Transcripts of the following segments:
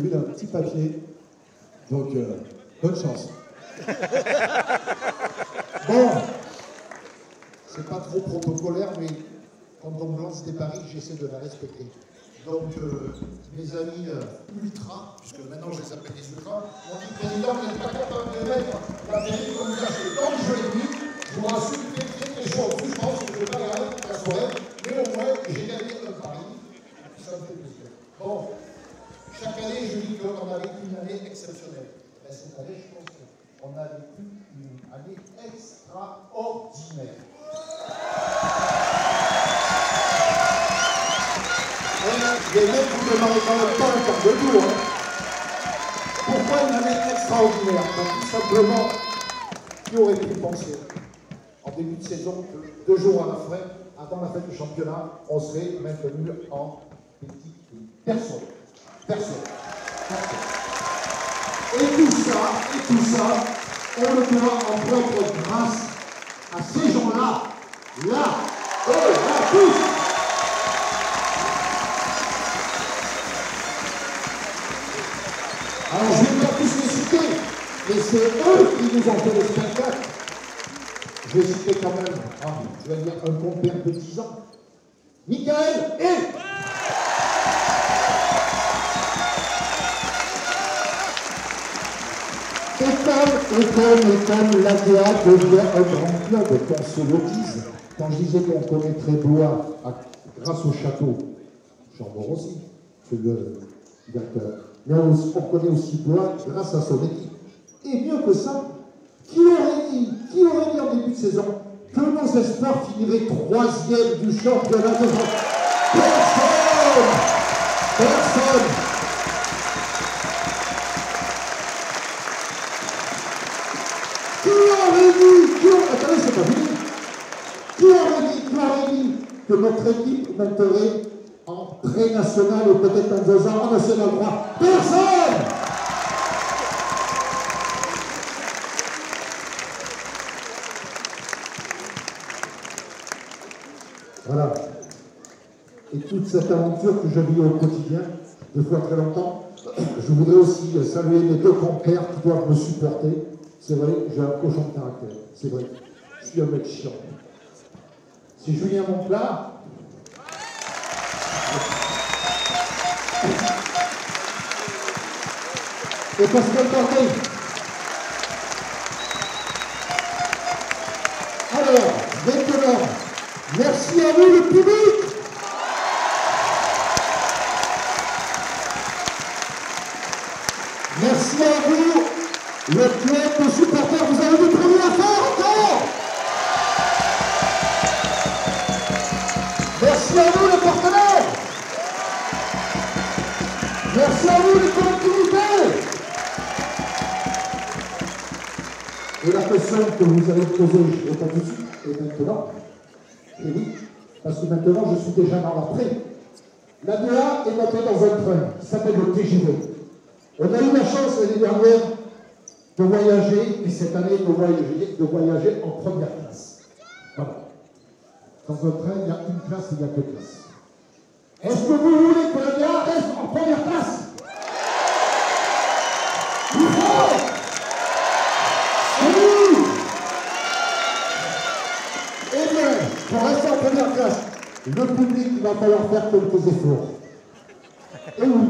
J'ai vu un petit papier, donc bonne chance. Bon, c'est pas trop protocolaire, mais quand on me lance des paris, j'essaie de la respecter. Donc, mes amis ultras, puisque maintenant je les appelle des ultras, m'ont dit, président, vous n'êtes pas capable de mettre la vérité comme vous achetez. Donc, je l'ai dit, je vous rassure, il fait très chaud en plus, je pense que je ne vais pas garder toute la soirée, mais au moins, j'ai gagné un pari, ça me fait plaisir. Bon, chaque année, je dis qu'on a vécu une année exceptionnelle. Mais cette année, je pense qu'on a vécu une année extraordinaire. Les mecs, vous ne demandez quand même pas un quart de tour. Hein. Pourquoi une année extraordinaire? Tout simplement, qui aurait pu penser en début de saison que 2 jours à la fin, avant la fête du championnat, on serait maintenu en petite ligue? Personne. Personne. Personne. Et tout ça, on le doit en propre grâce à ces gens-là. Là, eux, là, tous. Alors, je ne vais pas tous les citer, mais c'est eux qui nous ont fait le spectacle. Je vais citer quand même, je vais dire un compère de 10 ans. Michael et... Et comme l'ADA devient un grand club, qu'on se le dise. Quand je disais qu'on connaîtrait Blois grâce au château, Chambord aussi, c'est le directeur. Mais on connaît aussi Blois grâce à son équipe. Et mieux que ça, qui aurait dit en début de saison que nos espoirs finiraient 3e du championnat de France? Personne! Personne! Attendez, c'est pas fini. Qui aurait dit que notre équipe monterait en pré-national et peut-être dans 2 ans en national 3? Personne! Voilà. Et toute cette aventure que je vis au quotidien, 2 fois très longtemps, je voudrais aussi saluer mes 2 compères qui doivent me supporter. C'est vrai, j'ai un cochon de caractère. C'est vrai. Je suis un mec chiant. C'est Julien Monclar. Et Pascal Bardet. Alors, maintenant, merci à vous le public. Merci à vous, le club de supporters. Vous avez du premier à faire encore. Merci à vous les partenaires. Merci à vous les collectivités. Et la question que vous allez poser, je ne vais pas tout de suite, et maintenant, et oui, parce que maintenant je suis déjà dans l'après. L'ADA est montée dans un train qui s'appelle le TGV. On a eu la chance l'année dernière de voyager, et cette année de voyager en première classe. Voilà. Dans un train, il y a une classe et il y a 2 classes. Est-ce que vous voulez que l'ADA reste en première classe? Plus fort! Oui! Eh bien, pour rester en première classe, le public, il va falloir faire quelques efforts. Et oui.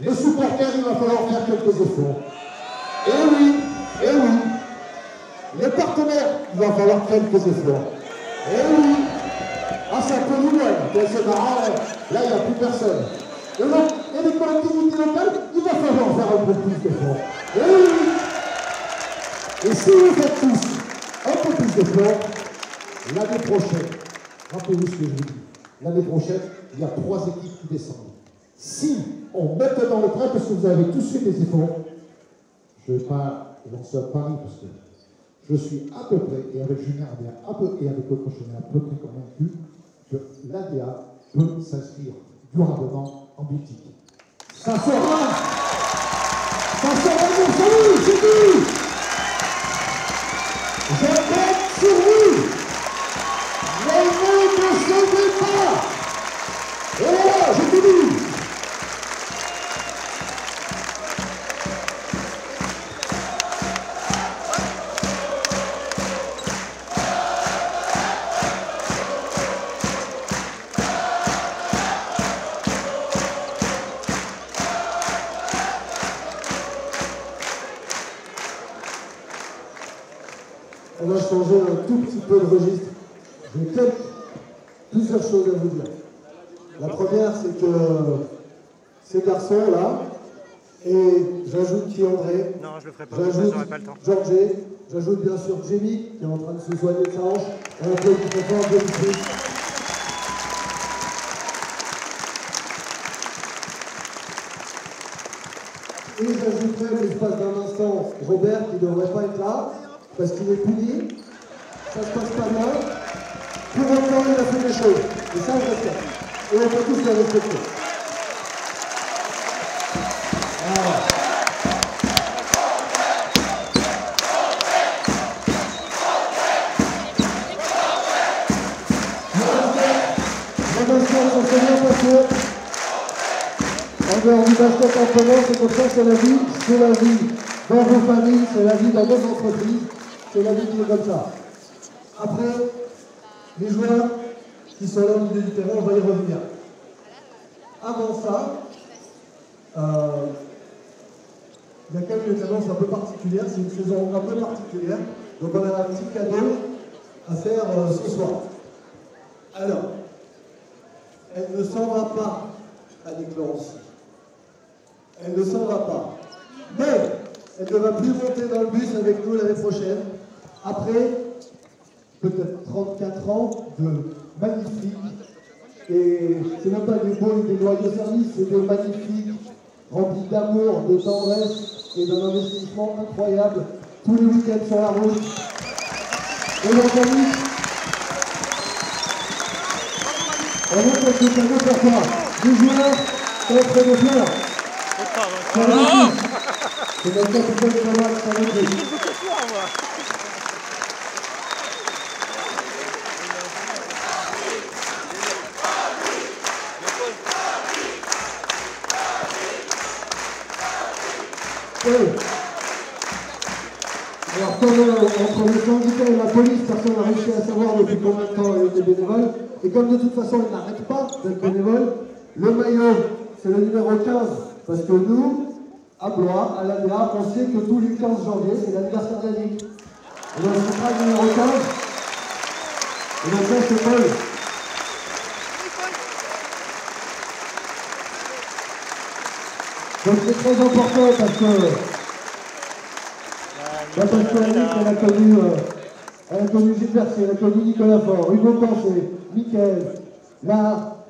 Les supporters, il va falloir faire quelques efforts. Et oui, et oui. Les partenaires, il va falloir quelques efforts. Et oui. Ah, c'est un peu loin. C'est marrant, là, il n'y a plus personne. Et les collectivités locales, il va falloir faire un peu plus d'efforts. Et oui. Et si vous faites tous un peu plus d'efforts, l'année prochaine, rappelez-vous ce que je vous dis, l'année prochaine, il y a 3 équipes qui descendent. Si on met dans le train, parce que vous avez tous fait des efforts, je ne vais pas lancer un pari, parce que je suis à peu près, et avec Julien et avec le coach, on est à peu près convaincu que l'ADA peut s'inscrire durablement en boutique. Ça sera mon salut, c'est tout. Je compte sur vous. Ne me sauvez pas. Et voilà, j'ai tout dit. changer un tout petit peu de registre. J'ai plusieurs choses à vous dire. La première, c'est que ces garçons-là, et j'ajoute qui André, non, je le ferai pas, j'ajoute j'aurai pas le temps. Georges, j'ajoute bien sûr Jamie, qui est en train de se soigner de sa hanche, un peu plus fort, un peu plus. Et j'ajouterai l'espace d'un instant Robert qui ne devrait pas être là, parce qu'il est puni, ça se passe pas bien. Pour autant, il a fait des choses. Et ça, je respecte. Et on peut tous les respecter. Voilà. Le basket, ça s'est bien passé. En dehors du basket en commun, c'est comme ça, c'est la vie. C'est la vie dans vos familles, c'est la vie dans vos entreprises. C'est la vie qui est comme ça. Après, les joueurs qui sont là au milieu du terrain, on va y revenir. Avant ça, il y a quand même une annonce un peu particulière, c'est une saison un peu particulière, donc on a un petit cadeau à faire ce soir. Alors, elle ne s'en va pas, Annick Laurence. Elle ne s'en va pas. Mais, elle ne va plus monter dans le bus avec nous l'année prochaine. Après, peut-être 34 ans de magnifiques, et c'est même pas des beaux et des loyaux services, c'est des magnifiques, remplis d'amour, de tendresse et d'un investissement incroyable, tous les week-ends sur la route. Et donc, amis, on a quelques cadeaux pour toi. Les joueurs sont près de fleurs. C'est le capitaine de match, ça veut dire. Alors, comme entre le syndicat et la police, personne n'a réussi à savoir depuis combien de temps il était bénévole. Et comme de toute façon, il n'arrête pas d'être bénévole, le maillot, c'est le numéro 15. Parce que nous, à Blois, à l'ADA, on sait que tous les 15 janvier, c'est l'anniversaire d'Annick. Et donc, ce sera le numéro 15. Et donc, ça, c'est Paul. Donc, c'est très important parce que elle a connu Gilles Bercier, elle a connu Nicolas Faure, Hugo Cancé, Mickaël, la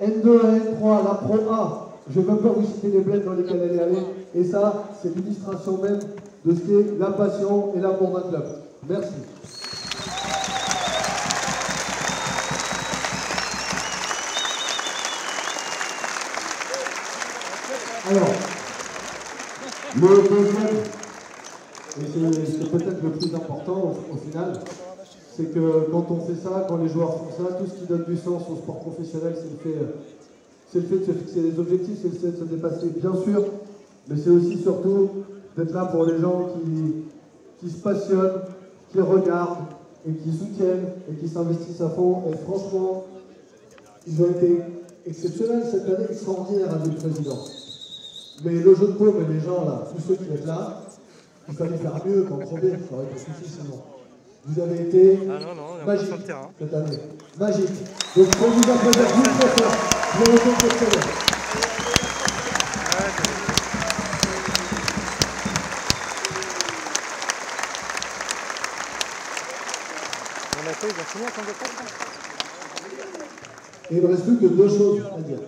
N2, la N3, la Pro A. Je ne veux pas vous citer les bleds dans lesquels elle est allée. Et ça, c'est l'illustration même de ce qu'est la passion et l'amour d'un club. Merci. Alors, le deuxième, et c'est peut-être le plus important au final, c'est que quand on fait ça, quand les joueurs font ça, tout ce qui donne du sens au sport professionnel, c'est le fait de se fixer des objectifs, c'est le fait de se dépasser, bien sûr, mais c'est aussi surtout d'être là pour les gens qui se passionnent, qui regardent et qui soutiennent et qui s'investissent à fond. Et franchement, ils ont été exceptionnels cette année, extraordinaire avec le président. Mais le jeu de paume et les gens là, tous ceux qui étaient là, il fallait faire mieux qu'en Pro B, ça aurait été suffisant. Vous avez été magique cette année. Magique. Donc on vous applaudir juste très fort. Vous avez été exceptionnel. On a fait, ils ont signé à ton départ. Et il ne me reste plus que deux choses à dire.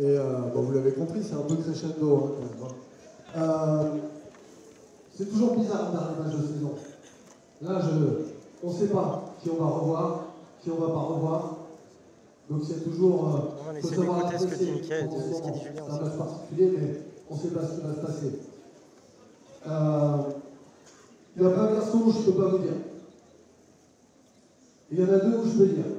Et bon, vous l'avez compris, c'est un peu crescendo. Hein, c'est toujours bizarre d'arrivage de saison. Là, on ne sait pas qui on va revoir, qui on ne va pas revoir. Donc c'est toujours... on essaie d'écouter ce que dit Mickaël et ce que dit Julien. C'est un match particulier, mais on ne sait pas ce qui va se passer. Il y a pas un garçon où je ne peux pas vous dire. Il y en a deux où je peux dire.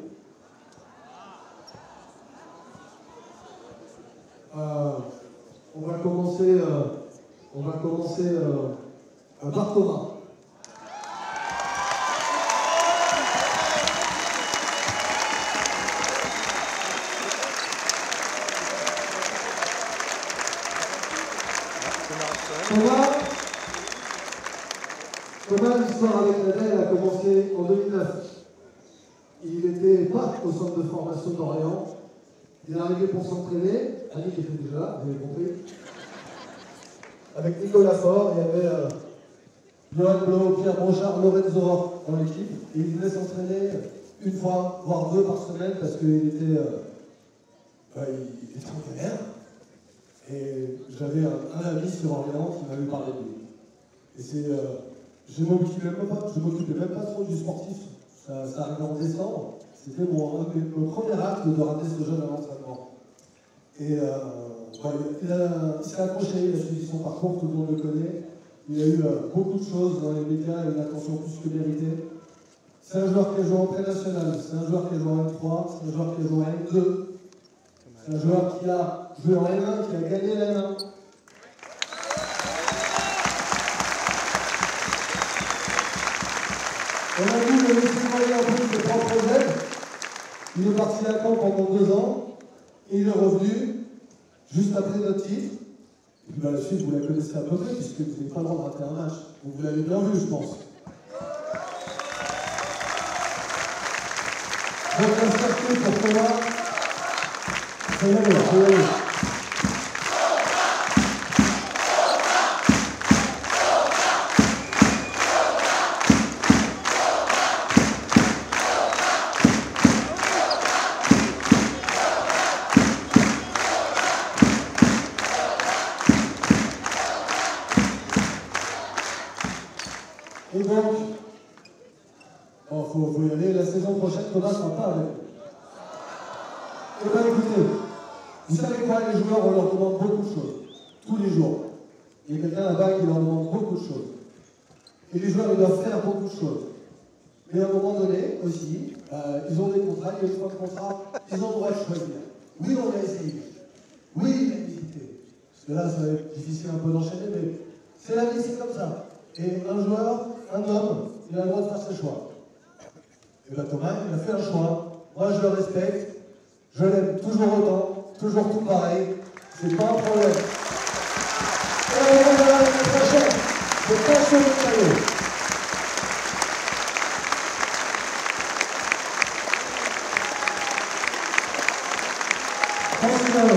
On va commencer par Thomas. Thomas, Thomas, l'histoire avec Nadal a commencé en 2009. Il n'était pas au centre de formation d'Orléans. Il est arrivé pour s'entraîner. Annick était déjà là, vous avez compris. Avec Nicolas Faure, il y avait Johan Blo, Pierre Brochard, Lorenzo dans l'équipe. Et il venait s'entraîner une fois, voire deux par semaine parce qu'il était en galère. Et j'avais un ami sur Orléans qui m'avait parlé de lui. Et c'est, je m'occupais même pas trop du sportif. Ça arrivait en décembre. C'était mon premier acte de rater ce jeune à l'entraînement. Et il s'est accroché, il a suivi son parcours, tout le monde le connaît. Il a eu beaucoup de choses dans les médias et une attention plus que méritée. C'est un joueur qui a joué en pré-national, c'est un joueur qui a joué en N3, c'est un joueur qui a joué en N2. C'est un joueur qui a joué en N1, qui a gagné l'N1. On a vu le laisser travailler en plus de propres aides. Il est parti à Caen pendant 2 ans et il est revenu juste après notre titre. Et puis la suite, vous la connaissez à peu près puisque vous n'avez pas le droit de rater un match. Donc vous l'avez bien vu, je pense. Donc un circuit pour Thomas. Ça y aller, ça y aller. Et donc, faut y aller, la saison prochaine, Thomas ne sera pas avec nous. Eh bien écoutez, vous savez quoi, les joueurs, on leur demande beaucoup de choses, tous les jours. Il y a quelqu'un là-bas qui leur demande beaucoup de choses. Et les joueurs, ils doivent faire beaucoup de choses. Mais à un moment donné, aussi, ils ont des contrats, il y a une fois de contrat, ils ont le droit de choisir. Oui, on a essayé. Oui, il a hésité. Parce que là, ça va être difficile un peu d'enchaîner, mais c'est la vie, c'est comme ça. Et un joueur, un homme, il a le droit de faire ses choix. Et bien Thomas, il a fait un choix. Moi, je le respecte. Je l'aime toujours autant, toujours tout pareil. C'est pas un problème. Et on va voir l'année prochaine. C'est pas sur le caillot. Merci Thomas.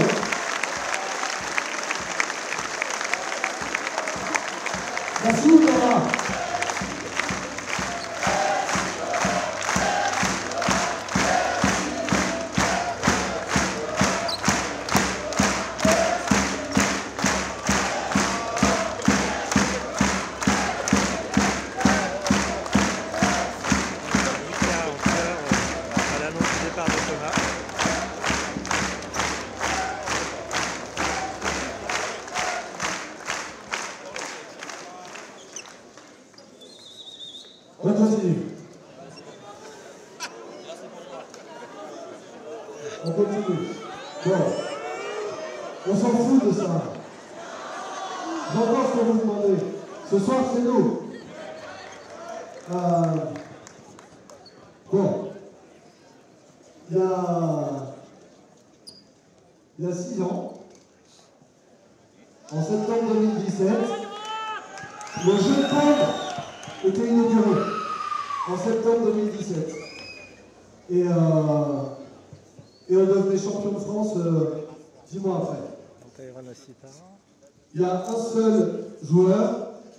À l'annonce du départ de Thomas. On continue. On continue. Bon. On s'en fout de ça. J'entends ce que vous demandez. Ce soir, c'est nous. Bon. Il y a 6 ans, en septembre 2017, le jeu de pompe était inauguré en septembre 2017. Et on devenait champion de France 10 mois après. Il y a un seul joueur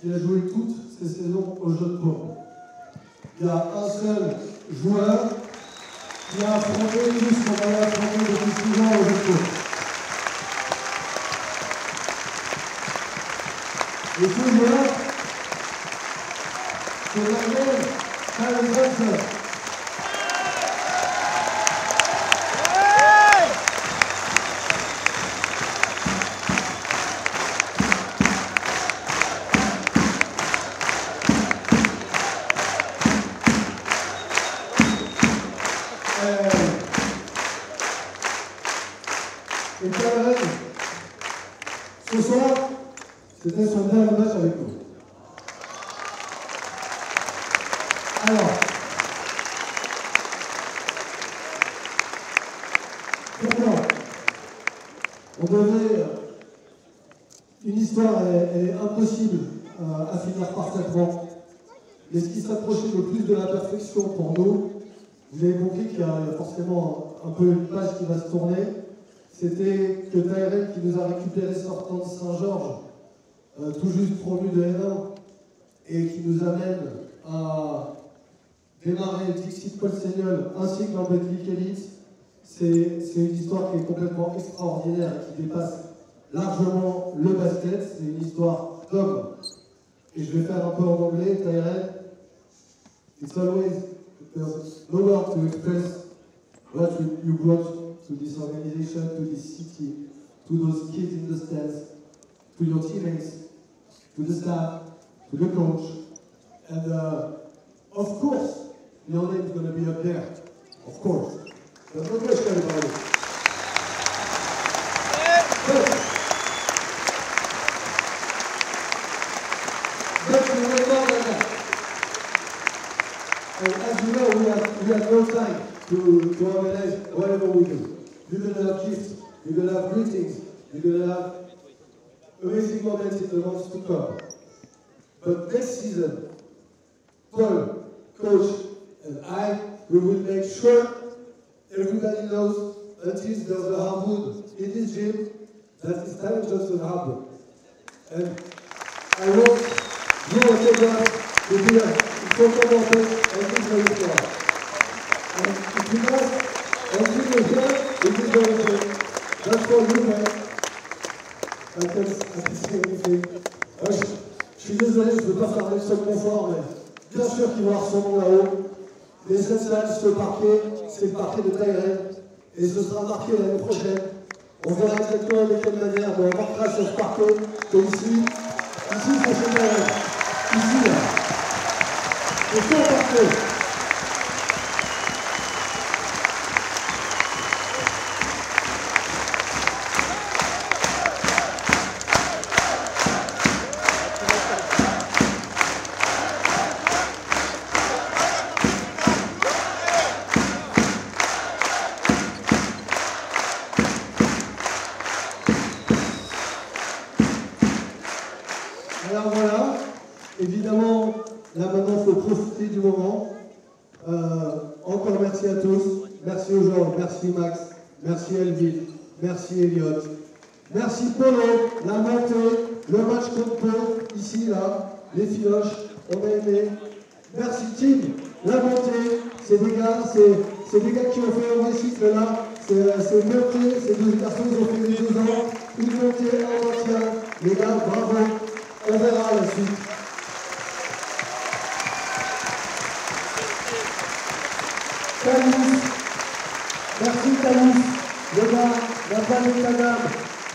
qui a joué toutes ces saisons au jeu de paume. Il y a un seul joueur qui a affronté tout ce qu'on avait affronté depuis 6 ans au jeu de paume. Et ce joueur, c'est Daniel Kalendronser. Et Karen, ce soir, c'était son dernier match avec nous. Alors, pourquoi on devait... Une histoire, elle est impossible à finir parfaitement. Mais ce qui s'approchait le plus de la perfection pour nous, vous avez compris qu'il y a forcément un peu une page qui va se tourner, c'était que Tyrell, qui nous a récupéré sortant de Saint-Georges, tout juste promu de N1, et qui nous amène à démarrer Dixit Paul Seigneur ainsi que l'Ambedlic Elite, c'est une histoire qui est complètement extraordinaire et qui dépasse largement le basket. C'est une histoire d'homme. Et je vais faire un peu en anglais, Tyrell. It's always there's no word to express what you brought to this organization, to this city, to those kids in the stands, to your teammates, to the staff, to the coach. And of course, your name is going to be up there. Of course. There's no question about it. But we will more than that. And as you know, we have no time to organize whatever we do. You're going to have gifts, you're going to have greetings, you're going to have amazing moments in the months to come. But next season, Paul, Coach, and I, we will make sure everybody knows until there's a hardwood in this gym that it's Tyler Johnson hardwood. And I want you autograph to be in front of our face and this very floor. And if you guys, until you're here, it is very good. That's for you, man. I can say anything. Je suis désolé, je ne veux pas faire le seul confort, mais bien sûr qu'il va y avoir son nom là-haut. Mais cette salle, ce parquet, c'est le parquet de Tyrell. Et ce sera marqué l'année prochaine. On verra exactement de quelle manière, mais on marquera sur ce parquet que ici, c'est chez Tyrell. Ici, là. C'est son parquet. Alors voilà, évidemment, là maintenant il faut profiter du moment. Encore merci à tous, merci aux gens, merci Max, merci Elvin, merci Elliot, merci Polo, la montée, le match contre Pau, ici, là, les filoches, on a aimé. Merci Tim, la montée, c'est des gars qui ont fait un vrai cycle là, c'est montée, ces deux garçons ils ont fait les 2 ans, une montée, un maintien, les gars, bravo. On verra la suite. Talus, merci Talus, le gars n'a pas d'état d'âme,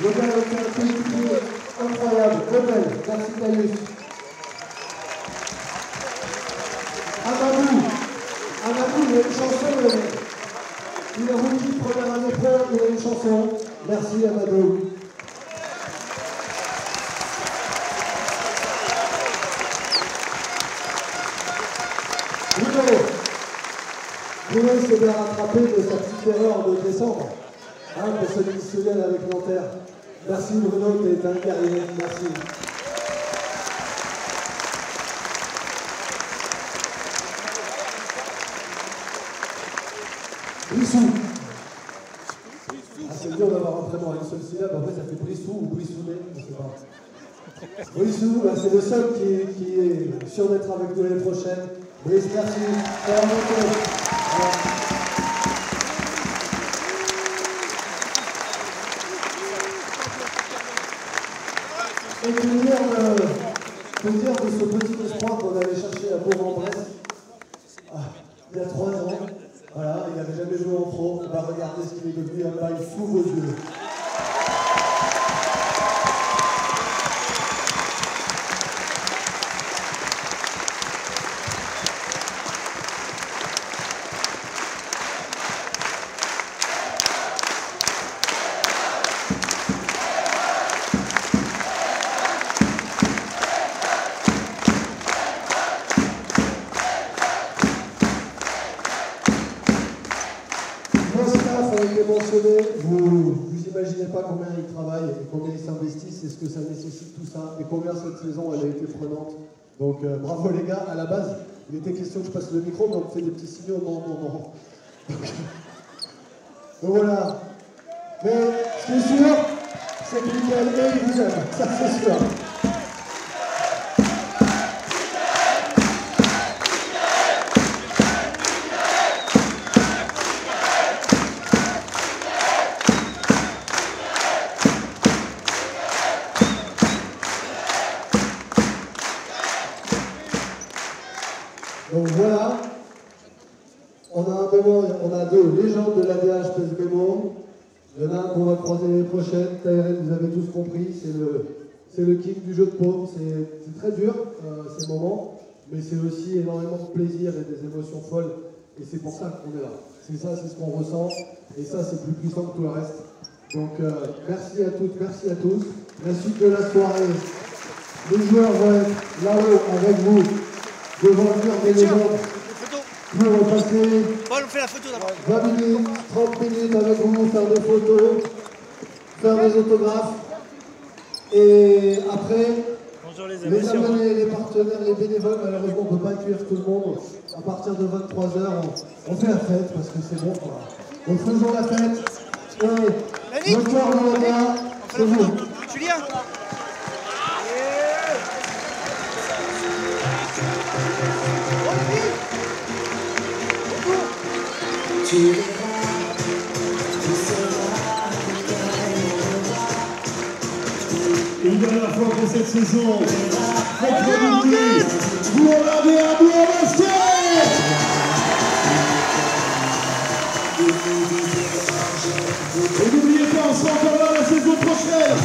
le gars a fait un coéquipier incroyable, rebelle, merci Talus. Amadou, il a une chanson, il a rookie première année pro, il a une chanson, merci Amadou. Bruno s'est bien rattrapé de sa petite erreur de décembre pour se démissionner avec Nanterre. Merci Bruno, tu es un guerrier, merci. Brissou. C'est dur d'avoir un prénom à une seule syllabe, en fait ça fait Brissou ou Brissounet, je ne sais pas. Brissou, c'est le seul qui est sûr d'être avec nous l'année prochaine. Brice, merci. Et pour dire de ce petit espoir qu'on allait chercher à Bourg-en-Bresse il y a 3 ans, voilà, il n'avait jamais joué en pro, on va regarder ce qu'il est devenu, un bail sous vos yeux. Vous imaginez pas combien ils travaillent et combien ils s'investissent et ce que ça nécessite tout ça et combien cette saison elle a été prenante. Donc bravo les gars, à la base, il était question que je passe le micro, mais on me fait des petits signaux, non. Donc voilà. Mais ce qui est sûr, c'est que Michael et il vous aime, ça c'est sûr. Donc voilà, on a un moment, on a deux légendes de l'ADH PES Mémo. Il y en a un qu'on va croiser l'année prochaine. Tyrell, vous avez tous compris, c'est le king du jeu de paume. C'est très dur ces moments, mais c'est aussi énormément de plaisir et des émotions folles. Et c'est pour ça qu'on est là. C'est ça, c'est ce qu'on ressent. Et ça, c'est plus puissant que tout le reste. Donc merci à toutes, merci à tous. La suite de la soirée, les joueurs vont être là-haut avec vous, devant le mur des légendes, pour passer Paul, on fait la photo d'abord. 20 minutes, 30 minutes avec vous, faire des photos, faire des autographes. Et après, Bonjour les les émotions. abonnés, les partenaires, les bénévoles, malheureusement on ne peut pas accueillir tout le monde. À partir de 23h, on fait la fête parce que c'est bon. Quoi. Donc faisons la fête. Et le cœur de la main, c'est vous. Julien. Une dernière fois pour cette saison, contre Montpellier, vous en avez un bout en basket. Et n'oubliez pas, on sera encore là la saison prochaine.